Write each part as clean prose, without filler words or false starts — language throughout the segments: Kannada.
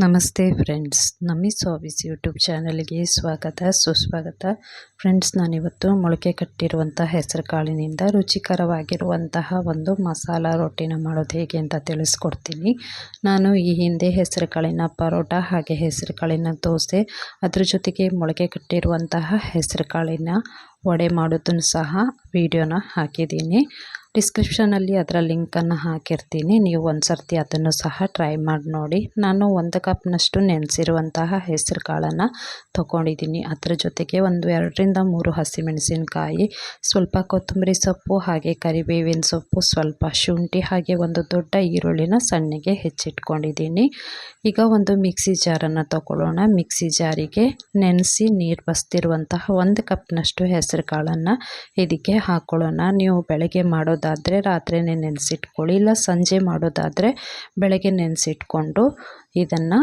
ನಮಸ್ತೆ ಫ್ರೆಂಡ್ಸ್, ನಮ್ಮಿ ಸಾಬೀಸ್ ಯೂಟ್ಯೂಬ್ ಚಾನಲ್ಗೆ ಸ್ವಾಗತ ಸುಸ್ವಾಗತ. ಫ್ರೆಂಡ್ಸ್, ನಾನಿವತ್ತು ಮೊಳಕೆ ಕಟ್ಟಿರುವಂಥ ಹೆಸರು ಕಾಳಿನಿಂದ ರುಚಿಕರವಾಗಿರುವಂತಹ ಒಂದು ಮಸಾಲ ರೊಟ್ಟಿನ ಮಾಡೋದು ಹೇಗೆ ಅಂತ ತಿಳಿಸ್ಕೊಡ್ತೀನಿ. ನಾನು ಈ ಹಿಂದೆ ಹೆಸರು ಕಾಳಿನ ಪರೋಟ ಹಾಗೆ ಹೆಸರು ಕಾಳಿನ ದೋಸೆ, ಅದ್ರ ಜೊತೆಗೆ ಮೊಳಕೆ ಕಟ್ಟಿರುವಂತಹ ಹೆಸರು ಕಾಳಿನ ವಡೆ ಮಾಡೋದನ್ನು ಸಹ ವಿಡಿಯೋನ ಹಾಕಿದ್ದೀನಿ. ಡಿಸ್ಕ್ರಿಪ್ಷನಲ್ಲಿ ಅದರ ಲಿಂಕನ್ನು ಹಾಕಿರ್ತೀನಿ. ನೀವು ಒಂದು ಸರ್ತಿ ಅದನ್ನು ಸಹ ಟ್ರೈ ಮಾಡಿ ನೋಡಿ. ನಾನು 1 ಕಪ್ನಷ್ಟು ನೆನೆಸಿರುವಂತಹ ಹೆಸರು ಕಾಳನ್ನು ತೊಗೊಂಡಿದ್ದೀನಿ. ಅದರ ಜೊತೆಗೆ ಒಂದು 2ರಿಂದ 3 ಹಸಿಮೆಣಸಿನಕಾಯಿ, ಸ್ವಲ್ಪ ಕೊತ್ತಂಬರಿ ಸೊಪ್ಪು ಹಾಗೆ ಕರಿಬೇವಿನ ಸೊಪ್ಪು, ಸ್ವಲ್ಪ ಶುಂಠಿ ಹಾಗೆ ಒಂದು ದೊಡ್ಡ ಈರುಳ್ಳಿನ ಸಣ್ಣಗೆ ಹೆಚ್ಚಿಟ್ಕೊಂಡಿದ್ದೀನಿ. ಈಗ ಒಂದು ಮಿಕ್ಸಿ ಜಾರನ್ನು ತಗೊಳ್ಳೋಣ. ಮಿಕ್ಸಿ ಜಾರಿಗೆ ನೆನೆಸಿ ನೀರು ಬಸ್ತಿರುವಂತಹ 1 ಕಪ್ನಷ್ಟು ಹೆಸರು ಕಾಳನ್ನು ಇದಕ್ಕೆ ಹಾಕ್ಕೊಳ್ಳೋಣ. ನೀವು ಬೆಳಗ್ಗೆ ಮಾಡೋದಾದರೆ ರಾತ್ರಿನೇ ನೆನೆಸಿಟ್ಕೊಳ್ಳಿ, ಇಲ್ಲ ಸಂಜೆ ಮಾಡೋದಾದರೆ ಬೆಳಗ್ಗೆ ನೆನೆಸಿಟ್ಕೊಂಡು ಇದನ್ನು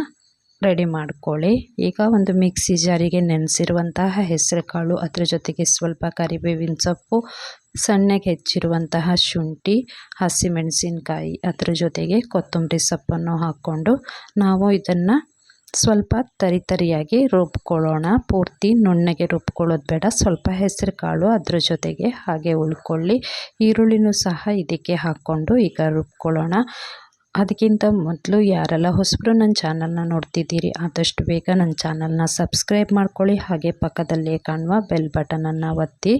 ರೆಡಿ ಮಾಡ್ಕೊಳ್ಳಿ. ಈಗ ಒಂದು ಮಿಕ್ಸಿ ಜಾರಿಗೆ ನೆನೆಸಿರುವಂತಹ ಹೆಸರು ಕಾಳು, ಅದರ ಜೊತೆಗೆ ಸ್ವಲ್ಪ ಕರಿಬೇವಿನ ಸೊಪ್ಪು, ಸಣ್ಣಗೆ ಹೆಚ್ಚಿರುವಂತಹ ಶುಂಠಿ, ಹಸಿಮೆಣಸಿನಕಾಯಿ, ಅದರ ಜೊತೆಗೆ ಕೊತ್ತಂಬರಿ ಸೊಪ್ಪನ್ನು ಹಾಕ್ಕೊಂಡು ನಾವು ಇದನ್ನು ಸ್ವಲ್ಪ ತರಿಯಾಗಿ ರುಬ್ಕೊಳ್ಳೋಣ. ಪೂರ್ತಿ ನುಣ್ಣಗೆ ರುಬ್ಕೊಳ್ಳೋದು ಬೇಡ. ಸ್ವಲ್ಪ ಹೆಸರು ಕಾಳು ಅದ್ರ ಜೊತೆಗೆ ಹಾಗೆ ಉಳ್ಕೊಳ್ಳಿ. ಈರುಳ್ಳಿನೂ ಸಹ ಇದಕ್ಕೆ ಹಾಕ್ಕೊಂಡು ಈಗ ರುಬ್ಕೊಳ್ಳೋಣ. ಅದಕ್ಕಿಂತ ಮೊದಲು ಯಾರೆಲ್ಲ ಹೊಸಬರು ನನ್ನ ಚಾನಲ್ನ ನೋಡ್ತಿದ್ದೀರಿ, ಆದಷ್ಟು ಬೇಗ ನನ್ನ ಚಾನಲ್ನ ಸಬ್ಸ್ಕ್ರೈಬ್ ಮಾಡ್ಕೊಳ್ಳಿ. ಹಾಗೆ ಪಕ್ಕದಲ್ಲೇ ಕಾಣುವ ಬೆಲ್ ಬಟನನ್ನು ಒತ್ತಿ.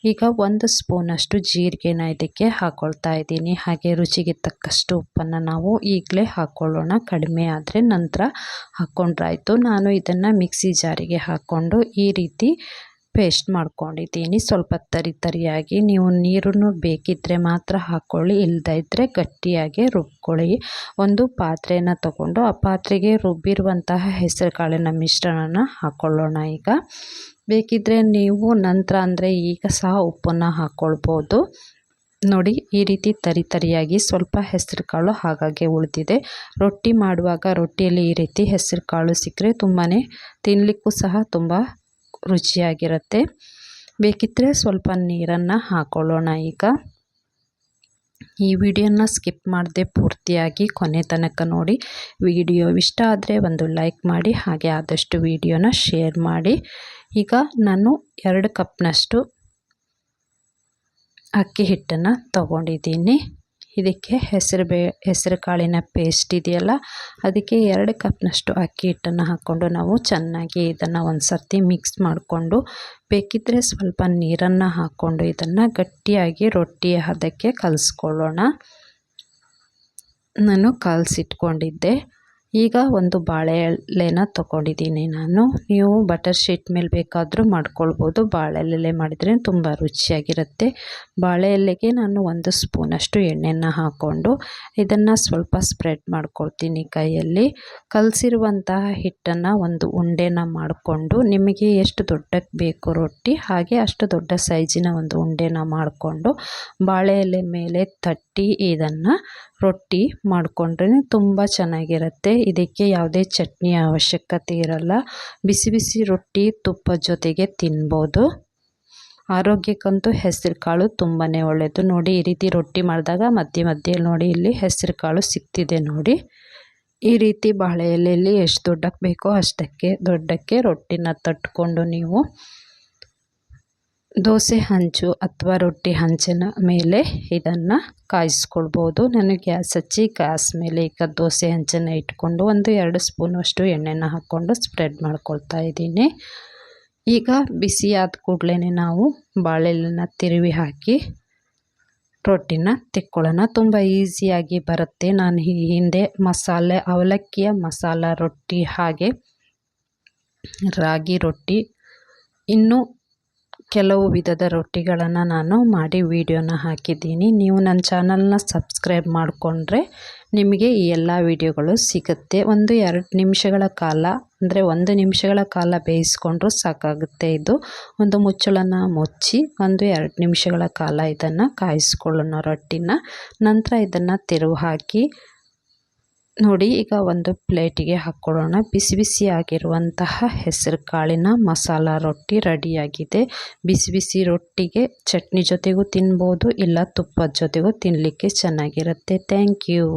ಈಗ 1 ಸ್ಪೂನಷ್ಟು ಜೀರಿಗೆನ ಇದಕ್ಕೆ ಹಾಕ್ಕೊಳ್ತಾ ಇದ್ದೀನಿ. ಹಾಗೆ ರುಚಿಗೆ ತಕ್ಕಷ್ಟು ಉಪ್ಪನ್ನು ನಾವು ಈಗಲೇ ಹಾಕ್ಕೊಳ್ಳೋಣ. ಕಡಿಮೆ ಆದರೆ ನಂತರ ಹಾಕ್ಕೊಂಡ್ರಾಯ್ತು. ನಾನು ಇದನ್ನು ಮಿಕ್ಸಿ ಜಾರಿಗೆ ಹಾಕ್ಕೊಂಡು ಈ ರೀತಿ ಪೇಸ್ಟ್ ಮಾಡ್ಕೊಂಡಿದ್ದೀನಿ. ಸ್ವಲ್ಪ ತರಿಯಾಗಿ. ನೀವು ನೀರನ್ನು ಬೇಕಿದ್ದರೆ ಮಾತ್ರ ಹಾಕ್ಕೊಳ್ಳಿ, ಇಲ್ಲದೇ ಇದ್ದರೆ ಗಟ್ಟಿಯಾಗಿ ರುಬ್ಕೊಳ್ಳಿ. ಒಂದು ಪಾತ್ರೆನ ತಗೊಂಡು ಆ ಪಾತ್ರೆಗೆ ರುಬ್ಬಿರುವಂತಹ ಹೆಸರು ಕಾಳಿನ ಮಿಶ್ರಣನ ಹಾಕ್ಕೊಳ್ಳೋಣ. ಈಗ ಬೇಕಿದ್ದರೆ ನೀವು ನಂತರ ಅಂದರೆ ಈಗ ಸಹ ಉಪ್ಪನ್ನು ಹಾಕ್ಕೊಳ್ಬೋದು. ನೋಡಿ, ಈ ರೀತಿ ತರಿಯಾಗಿ ಸ್ವಲ್ಪ ಹೆಸರು ಕಾಳು ಹಾಗಾಗಿ ಉಳಿದಿದೆ. ರೊಟ್ಟಿ ಮಾಡುವಾಗ ರೊಟ್ಟಿಯಲ್ಲಿ ಈ ರೀತಿ ಹೆಸರು ಕಾಳು ಸಿಕ್ಕರೆ ತುಂಬಾ ತಿನ್ನಲಿಕ್ಕೂ ಸಹ ತುಂಬ ರುಚಿಯಾಗಿರುತ್ತೆ. ಬೇಕಿದ್ದರೆ ಸ್ವಲ್ಪ ನೀರನ್ನು ಹಾಕ್ಕೊಳ್ಳೋಣ. ಈಗ ಈ ವಿಡಿಯೋನ ಸ್ಕಿಪ್ ಮಾಡದೆ ಪೂರ್ತಿಯಾಗಿ ಕೊನೆ ತನಕ ನೋಡಿ. ವಿಡಿಯೋ ಇಷ್ಟ ಆದರೆ ಒಂದು ಲೈಕ್ ಮಾಡಿ, ಹಾಗೆ ಆದಷ್ಟು ವಿಡಿಯೋನ ಶೇರ್ ಮಾಡಿ. ಈಗ ನಾನು 2 ಕಪ್ನಷ್ಟು ಅಕ್ಕಿ ಹಿಟ್ಟನ್ನು ತಗೊಂಡಿದ್ದೀನಿ. ಇದಕ್ಕೆ ಹೆಸರು ಕಾಳಿನ ಪೇಸ್ಟ್ ಇದೆಯಲ್ಲ, ಅದಕ್ಕೆ 2 ಕಪ್ನಷ್ಟು ಅಕ್ಕಿ ಹಿಟ್ಟನ್ನು ಹಾಕ್ಕೊಂಡು ನಾವು ಚೆನ್ನಾಗಿ ಇದನ್ನು ಒಂದು ಸರ್ತಿ ಮಿಕ್ಸ್ ಮಾಡಿಕೊಂಡು, ಬೇಕಿದ್ದರೆ ಸ್ವಲ್ಪ ನೀರನ್ನು ಹಾಕ್ಕೊಂಡು ಇದನ್ನು ಗಟ್ಟಿಯಾಗಿ ರೊಟ್ಟಿ ಹದಕ್ಕೆ ಕಲಿಸ್ಕೊಳ್ಳೋಣ. ನಾನು ಕಲಸಿಟ್ಕೊಂಡಿದ್ದೆ. ಈಗ ಒಂದು ಬಾಳೆ ಎಲೆನ ತೊಗೊಂಡಿದ್ದೀನಿ ನಾನು. ನೀವು ಬಟರ್ ಶೀಟ್ ಮೇಲೆ ಬೇಕಾದರೂ ಮಾಡ್ಕೊಳ್ಬೋದು. ಬಾಳೆ ಎಲೆ ಮಾಡಿದರೆ ತುಂಬ ರುಚಿಯಾಗಿರುತ್ತೆ. ಬಾಳೆ ಎಲೆಗೆ ನಾನು 1 ಸ್ಪೂನಷ್ಟು ಎಣ್ಣೆನ ಹಾಕ್ಕೊಂಡು ಇದನ್ನು ಸ್ವಲ್ಪ ಸ್ಪ್ರೆಡ್ ಮಾಡ್ಕೊಳ್ತೀನಿ ಕೈಯಲ್ಲಿ. ಕಲಸಿರುವಂತಹ ಹಿಟ್ಟನ್ನು ಒಂದು ಉಂಡೆನ ಮಾಡಿಕೊಂಡು, ನಿಮಗೆ ಎಷ್ಟು ದೊಡ್ಡಕ್ಕೆ ಬೇಕು ರೊಟ್ಟಿ ಹಾಗೆ ಅಷ್ಟು ದೊಡ್ಡ ಸೈಜಿನ ಒಂದು ಉಂಡೆನ ಮಾಡಿಕೊಂಡು ಬಾಳೆ ಎಲೆ ಮೇಲೆ ತಟ್ಟಿ ಇದನ್ನು ರೊಟ್ಟಿ ಮಾಡಿಕೊಂಡ್ರೆ ತುಂಬ ಚೆನ್ನಾಗಿರುತ್ತೆ. ಇದಕ್ಕೆ ಯಾವುದೇ ಚಟ್ನಿ ಅವಶ್ಯಕತೆ ಇರಲ್ಲ. ಬಿಸಿ ಬಿಸಿ ರೊಟ್ಟಿ ತುಪ್ಪದ ಜೊತೆಗೆ ತಿನ್ಬೋದು. ಆರೋಗ್ಯಕ್ಕಂತೂ ಹೆಸರು ಕಾಳು ತುಂಬಾ ಒಳ್ಳೆಯದು. ನೋಡಿ, ಈ ರೀತಿ ರೊಟ್ಟಿ ಮಾಡಿದಾಗ ಮಧ್ಯೆ ನೋಡಿ ಇಲ್ಲಿ ಹೆಸರು ಕಾಳು ಸಿಗ್ತಿದೆ ನೋಡಿ. ಈ ರೀತಿ ಬಾಳೆ ಎಲೆಯಲ್ಲಿ ಎಷ್ಟು ದೊಡ್ಡಕ್ಕೆ ಬೇಕೋ ಅಷ್ಟಕ್ಕೆ ದೊಡ್ಡಕ್ಕೆ ರೊಟ್ಟಿನ ತಟ್ಕೊಂಡು ನೀವು ದೋಸೆ ಹಂಚು ಅಥವಾ ರೊಟ್ಟಿ ಹಂಚಿನ ಮೇಲೆ ಇದನ್ನು ಕಾಯಿಸ್ಕೊಳ್ಬೋದು. ನಾನು ಗ್ಯಾಸ್ ಹಚ್ಚಿ ಗ್ಯಾಸ್ ಮೇಲೆ ಈಗ ದೋಸೆ ಹಂಚನ್ನು ಇಟ್ಕೊಂಡು 1-2 ಸ್ಪೂನಷ್ಟು ಎಣ್ಣೆನ ಹಾಕ್ಕೊಂಡು ಸ್ಪ್ರೆಡ್ ಮಾಡ್ಕೊಳ್ತಾ ಇದ್ದೀನಿ. ಈಗ ಬಿಸಿಯಾದ ಕೂಡಲೇ ನಾವು ಬಾಳೆಲೆನ ತಿರುವಿ ಹಾಕಿ ರೊಟ್ಟಿನ ತಿಕ್ಕೊಳ್ಳೋಣ. ತುಂಬ ಈಸಿಯಾಗಿ ಬರುತ್ತೆ. ನಾನು ಈ ಹಿಂದೆ ಅವಲಕ್ಕಿಯ ಮಸಾಲ ರೊಟ್ಟಿ ಹಾಗೆ ರಾಗಿ ರೊಟ್ಟಿ, ಇನ್ನೂ ಕೆಲವು ವಿಧದ ರೊಟ್ಟಿಗಳನ್ನು ನಾನು ಮಾಡಿ ವಿಡಿಯೋನ ಹಾಕಿದ್ದೀನಿ. ನೀವು ನನ್ನ ಚಾನಲ್ನ ಸಬ್ಸ್ಕ್ರೈಬ್ ಮಾಡಿಕೊಂಡ್ರೆ ನಿಮಗೆ ಈ ಎಲ್ಲ ವಿಡಿಯೋಗಳು ಸಿಗುತ್ತೆ. 1-2 ನಿಮಿಷಗಳ ಕಾಲ ಅಂದರೆ 1 ನಿಮಿಷಗಳ ಕಾಲ ಬೇಯಿಸ್ಕೊಂಡ್ರೂ ಸಾಕಾಗುತ್ತೆ. ಇದು ಒಂದು ಮುಚ್ಚಳನ ಮುಚ್ಚಿ 1-2 ನಿಮಿಷಗಳ ಕಾಲ ಇದನ್ನು ಕಾಯಿಸ್ಕೊಳ್ಳೋಣ ರೊಟ್ಟಿನ. ನಂತರ ಇದನ್ನು ತಿರುವು ಹಾಕಿ ನೋಡಿ. ಈಗ ಒಂದು ಪ್ಲೇಟಿಗೆ ಹಾಕ್ಕೊಳ್ಳೋಣ. ಬಿಸಿ ಬಿಸಿಯಾಗಿರುವಂತಹ ಹೆಸರು ಕಾಳಿನ ಮಸಾಲ ರೊಟ್ಟಿ ರೆಡಿಯಾಗಿದೆ. ಬಿಸಿ ಬಿಸಿ ರೊಟ್ಟಿಗೆ ಚಟ್ನಿ ಜೊತೆಗೂ ತಿನ್ಬೋದು, ಇಲ್ಲ ತುಪ್ಪದ ಜೊತೆಗೂ ತಿನ್ನಲಿಕ್ಕೆ ಚೆನ್ನಾಗಿರುತ್ತೆ. Thank you.